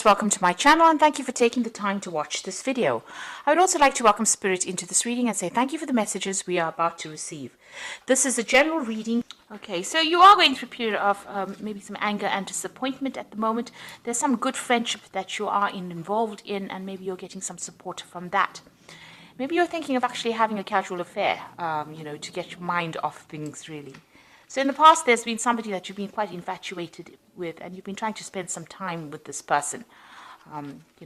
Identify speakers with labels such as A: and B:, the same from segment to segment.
A: Welcome to my channel and thank you for taking the time to watch this video. I would also like to welcome Spirit into this reading and say thank you for the messages we are about to receive. This is a general reading. Okay, so you are going through a period of maybe some anger and disappointment at the moment. There's some good friendship that you are involved in and maybe you're getting some support from that. Maybe you're thinking of actually having a casual affair, to get your mind off things really. So in the past, there's been somebody that you've been quite infatuated with, and you've been trying to spend some time with this person,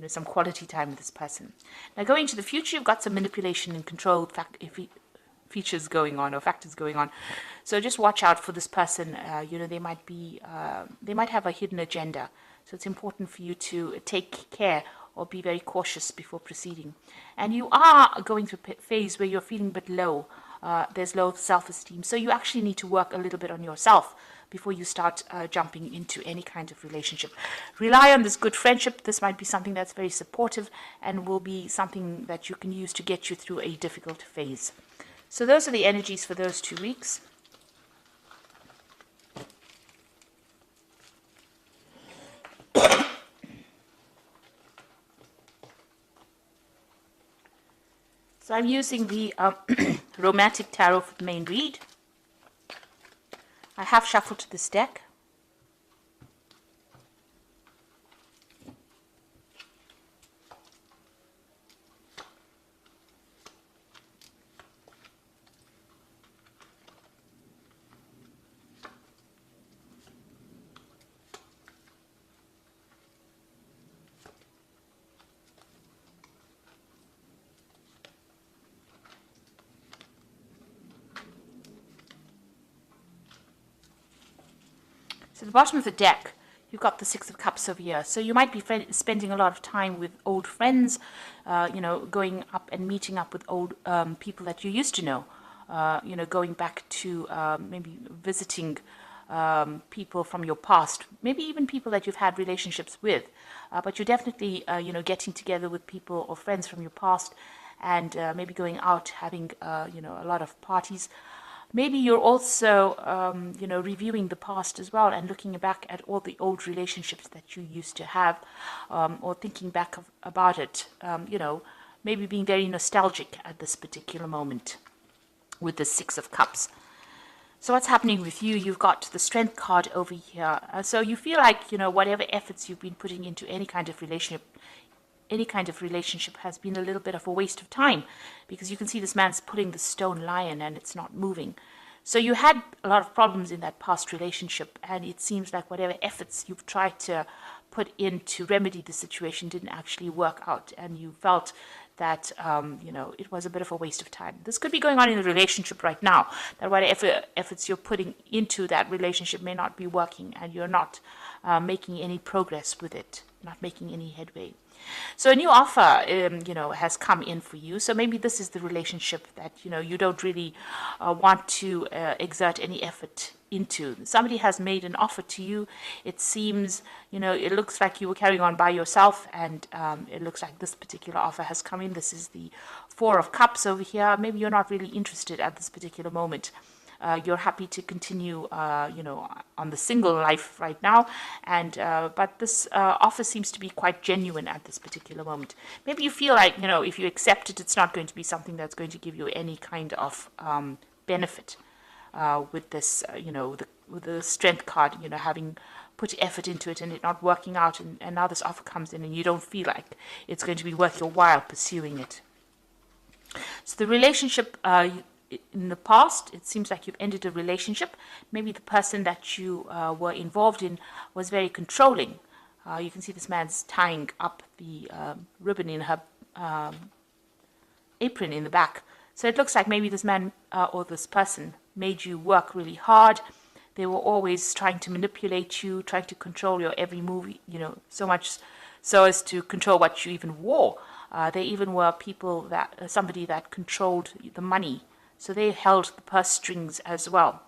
A: some quality time with this person. Now, going into the future, you've got some manipulation and control features going on or factors going on. So just watch out for this person. They might have a hidden agenda. So it's important for you to take care or be very cautious before proceeding. And you are going through a phase where you're feeling a bit low. There's low self-esteem. So you actually need to work a little bit on yourself before you start jumping into any kind of relationship. Rely on this good friendship. This might be something that's very supportive and will be something that you can use to get you through a difficult phase. So those are the energies for those 2 weeks. So I'm using the Romantic Tarot for the main read. I have shuffled this deck. So at the bottom of the deck, you've got the Six of Cups over here. So you might be spending a lot of time with old friends, going up and meeting up with old people that you used to know, going back to maybe visiting people from your past, maybe even people that you've had relationships with. But you're definitely, getting together with people or friends from your past and maybe going out, having, a lot of parties. Maybe you're also, reviewing the past as well and looking back at all the old relationships that you used to have, or thinking back about it, maybe being very nostalgic at this particular moment with the Six of Cups. So what's happening with you? You've got the Strength card over here. So you feel like, whatever efforts you've been putting into any kind of relationship has been a little bit of a waste of time, because you can see this man's pulling the stone lion and it's not moving. So you had a lot of problems in that past relationship, and it seems like whatever efforts you've tried to put in to remedy the situation didn't actually work out, and you felt that it was a bit of a waste of time. This could be going on in the relationship right now, that whatever efforts you're putting into that relationship may not be working, and you're not making any progress with it, not making any headway. So a new offer, has come in for you. So maybe this is the relationship that, you don't really want to exert any effort into. Somebody has made an offer to you. It seems, it looks like you were carrying on by yourself, and it looks like this particular offer has come in. This is the Four of Cups over here. Maybe you're not really interested at this particular moment. You're happy to continue, on the single life right now, and but this offer seems to be quite genuine at this particular moment. Maybe you feel like, if you accept it, it's not going to be something that's going to give you any kind of benefit with this, with the Strength card, having put effort into it and it not working out, and now this offer comes in and you don't feel like it's going to be worth your while pursuing it. So the relationship, in the past, it seems like you've ended a relationship. Maybe the person that you were involved in was very controlling. You can see this man's tying up the ribbon in her apron in the back. So it looks like maybe this man or this person made you work really hard. They were always trying to manipulate you, trying to control your every move, so much so as to control what you even wore. They even were somebody that controlled the money. So they held the purse strings as well.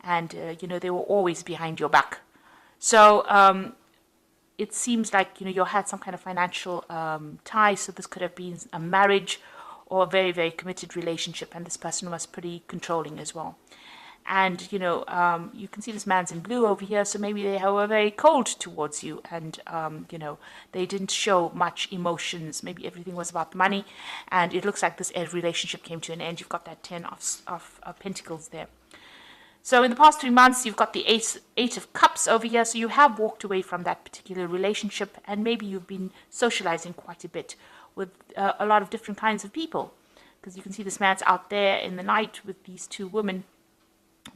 A: And, they were always behind your back. So it seems like, you had some kind of financial tie. So this could have been a marriage or a very, very committed relationship. And this person was pretty controlling as well. And you can see this man's in blue over here, so maybe they were very cold towards you, and they didn't show much emotions. Maybe everything was about the money, and it looks like this relationship came to an end. You've got that 10 of Pentacles there. So in the past 3 months, you've got the Eight of Cups over here. So you have walked away from that particular relationship, and maybe you've been socializing quite a bit with a lot of different kinds of people. Because you can see this man's out there in the night with these two women,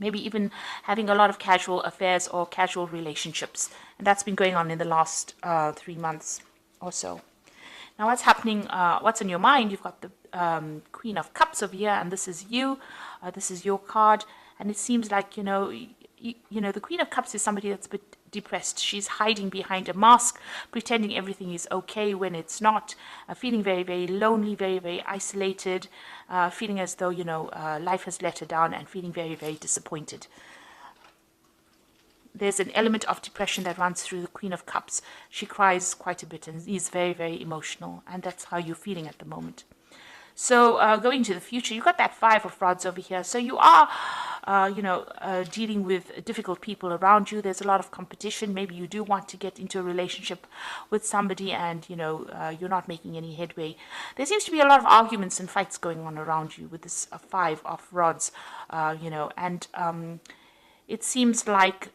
A: maybe even having a lot of casual affairs or casual relationships. And that's been going on in the last 3 months or so. Now what's happening, what's on your mind? You've got the Queen of Cups over here, and this is you. This is your card. And it seems like, the Queen of Cups is somebody that's a bit depressed. She's hiding behind a mask, pretending everything is okay when it's not, feeling very, very lonely, very, very isolated, feeling as though, life has let her down, and feeling very, very disappointed. There's an element of depression that runs through the Queen of Cups. She cries quite a bit and is very, very emotional, and that's how you're feeling at the moment. So going to the future, you've got that Five of Rods over here. So you are, dealing with difficult people around you. There's a lot of competition. Maybe you do want to get into a relationship with somebody, and, you're not making any headway. There seems to be a lot of arguments and fights going on around you with this Five of Rods, and it seems like,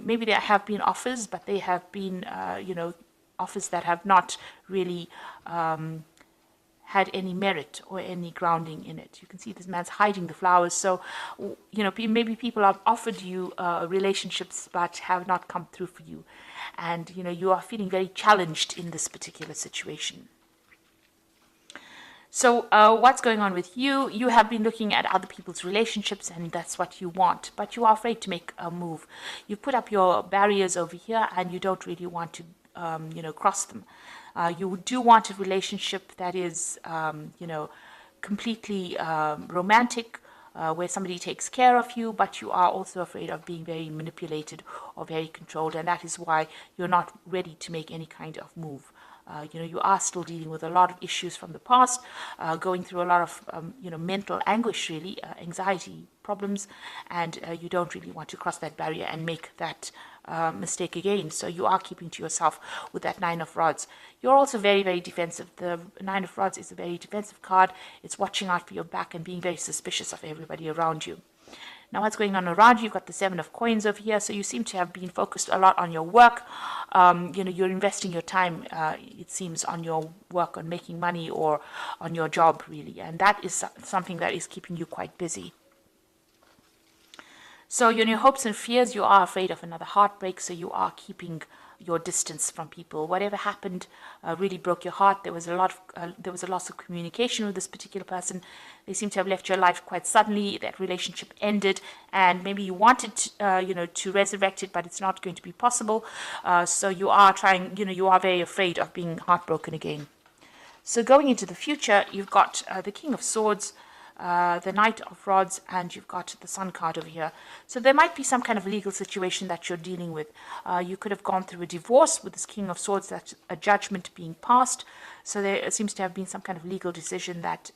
A: maybe there have been offers, but they have been, offers that have not really had any merit or any grounding in it. You can see this man's hiding the flowers. So, maybe people have offered you relationships but have not come through for you. And, you are feeling very challenged in this particular situation. So what's going on with you? You have been looking at other people's relationships, and that's what you want, but you are afraid to make a move. You've put up your barriers over here, and you don't really want to, cross them. You do want a relationship that is, completely romantic, where somebody takes care of you, but you are also afraid of being very manipulated or very controlled, and that is why you're not ready to make any kind of move. You are still dealing with a lot of issues from the past, going through a lot of, mental anguish, really, anxiety problems, and you don't really want to cross that barrier and make that mistake again. So you are keeping to yourself with that Nine of Rods. You're also very, very defensive. The Nine of Rods is a very defensive card. It's watching out for your back and being very suspicious of everybody around you. Now, what's going on around you? You've got the Seven of Coins over here. So you seem to have been focused a lot on your work. You're investing your time, it seems, on your work, on making money, or on your job, really. And that is something that is keeping you quite busy. So in your hopes and fears, you are afraid of another heartbreak. So you are keeping your distance from people. Whatever happened really broke your heart. There was a loss of communication with this particular person. They seem to have left your life quite suddenly. That relationship ended, and maybe you wanted to resurrect it, but it's not going to be possible. So you are trying. You are very afraid of being heartbroken again. So going into the future, you've got the King of Swords, the Knight of Rods, and you've got the Sun card over here. So there might be some kind of legal situation that you're dealing with. You could have gone through a divorce with this King of Swords, that's a judgment being passed. So there seems to have been some kind of legal decision that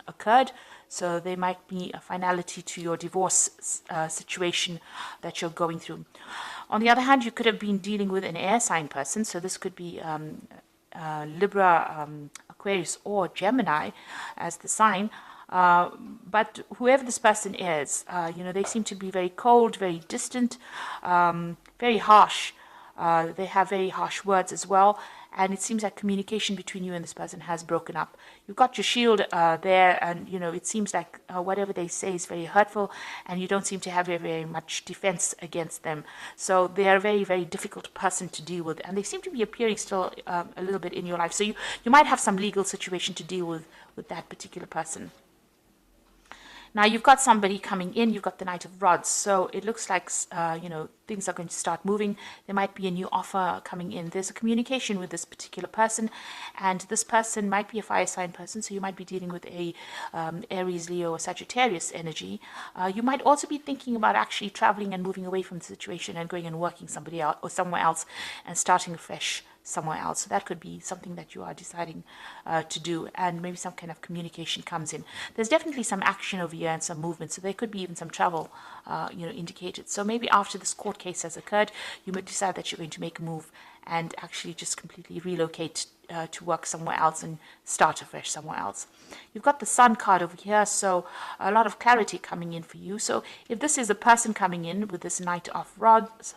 A: occurred. So there might be a finality to your divorce situation that you're going through. On the other hand, you could have been dealing with an air sign person. So this could be Libra, Aquarius, or Gemini as the sign. But whoever this person is, they seem to be very cold, very distant, very harsh. They have very harsh words as well. And it seems like communication between you and this person has broken up. You've got your shield there, and, it seems like whatever they say is very hurtful, and you don't seem to have very, very much defense against them. So they are a very, very difficult person to deal with, and they seem to be appearing still a little bit in your life. So you might have some legal situation to deal with that particular person. Now, you've got somebody coming in. You've got the Knight of Rods. So it looks like, things are going to start moving. There might be a new offer coming in. There's a communication with this particular person. And this person might be a fire sign person. So you might be dealing with a Aries, Leo, or Sagittarius energy. You might also be thinking about actually traveling and moving away from the situation and going and working somebody else or somewhere else and starting afresh. somewhere else. So that could be something that you are deciding to do, and maybe some kind of communication comes in. There's definitely some action over here and some movement, so there could be even some travel indicated. So maybe after this court case has occurred, you might decide that you're going to make a move and actually just completely relocate to work somewhere else and start afresh somewhere else. You've got the Sun card over here, so a lot of clarity coming in for you. So if this is a person coming in with this Knight of Rods,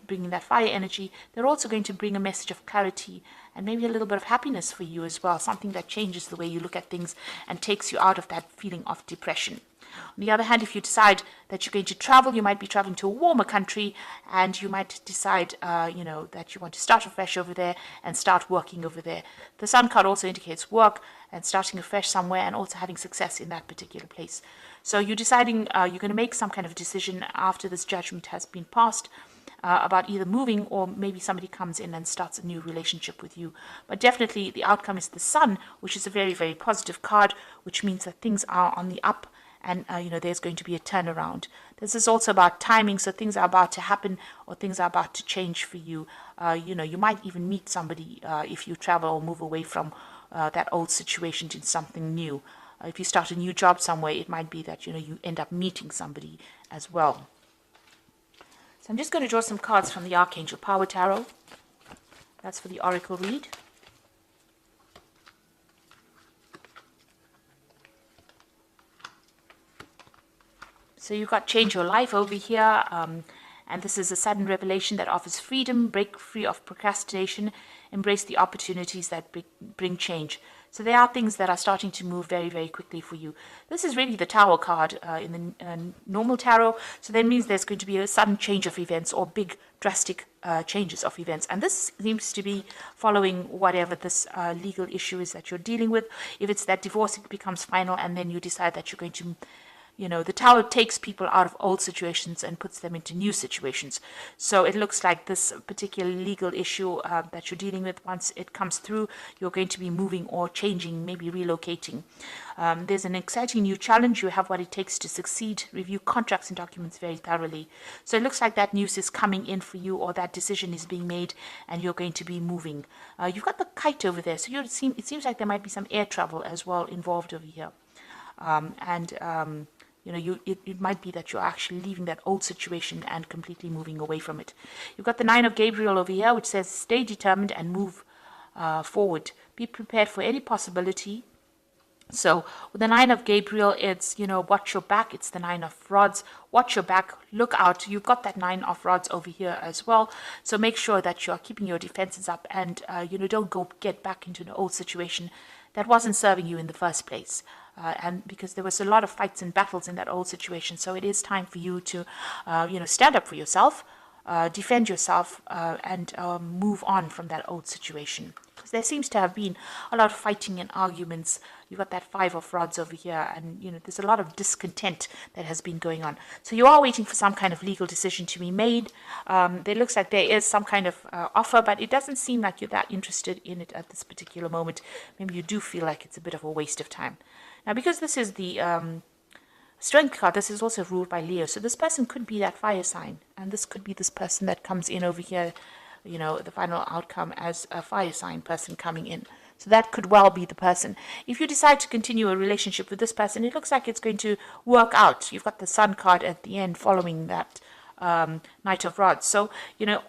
A: bringing that fire energy, they're also going to bring a message of clarity and maybe a little bit of happiness for you as well, something that changes the way you look at things and takes you out of that feeling of depression. On the other hand, if you decide that you're going to travel, you might be traveling to a warmer country, and you might decide, that you want to start afresh over there and start working over there. The Sun card also indicates work and starting afresh somewhere and also having success in that particular place. So you're deciding you're going to make some kind of decision after this judgment has been passed about either moving, or maybe somebody comes in and starts a new relationship with you. But definitely the outcome is the Sun, which is a very, very positive card, which means that things are on the up. And, there's going to be a turnaround. This is also about timing, so things are about to happen or things are about to change for you. You might even meet somebody if you travel or move away from that old situation to something new. If you start a new job somewhere, it might be that, you end up meeting somebody as well. So I'm just going to draw some cards from the Archangel Power Tarot. That's for the Oracle read. So you've got Change Your Life over here, and this is a sudden revelation that offers freedom, break free of procrastination, embrace the opportunities that bring change. So there are things that are starting to move very, very quickly for you. This is really the Tower card in the normal tarot, so that means there's going to be a sudden change of events or big, drastic changes of events. And this seems to be following whatever this legal issue is that you're dealing with. If it's that divorce, it becomes final, and then you decide that you're going to the Tower takes people out of old situations and puts them into new situations. So it looks like this particular legal issue that you're dealing with, once it comes through, you're going to be moving or changing, maybe relocating. There's an exciting new challenge. You have what it takes to succeed. Review contracts and documents very thoroughly. So it looks like that news is coming in for you, or that decision is being made, and you're going to be moving. You've got the Kite over there. So it seems like there might be some air travel as well involved over here. It might be that you're actually leaving that old situation and completely moving away from it. You've got the Nine of Gabriel over here, which says, stay determined and move forward. Be prepared for any possibility. So with the Nine of Gabriel, it's, watch your back. It's the Nine of Rods. Watch your back. Look out. You've got that Nine of Rods over here as well. So make sure that you're keeping your defenses up and, don't get back into an old situation that wasn't serving you in the first place. And because there was a lot of fights and battles in that old situation. So it is time for you to, stand up for yourself, defend yourself, and move on from that old situation. Because there seems to have been a lot of fighting and arguments. You've got that Five of Rods over here, and, there's a lot of discontent that has been going on. So you are waiting for some kind of legal decision to be made. It looks like there is some kind of offer, but it doesn't seem like you're that interested in it at this particular moment. Maybe you do feel like it's a bit of a waste of time. Now, because this is the Strength card, this is also ruled by Leo. So this person could be that fire sign. And this could be this person that comes in over here, the final outcome as a fire sign person coming in. So that could well be the person. If you decide to continue a relationship with this person, it looks like it's going to work out. You've got the Sun card at the end following that Knight of Rods. So,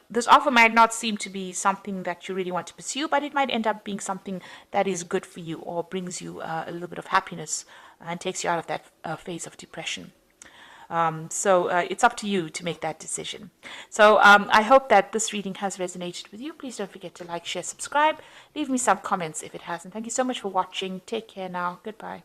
A: this offer might not seem to be something that you really want to pursue, but it might end up being something that is good for you or brings you a little bit of happiness and takes you out of that phase of depression. So it's up to you to make that decision. So I hope that this reading has resonated with you. Please don't forget to like, share, subscribe. Leave me some comments if it hasn't. Thank you so much for watching. Take care now. Goodbye.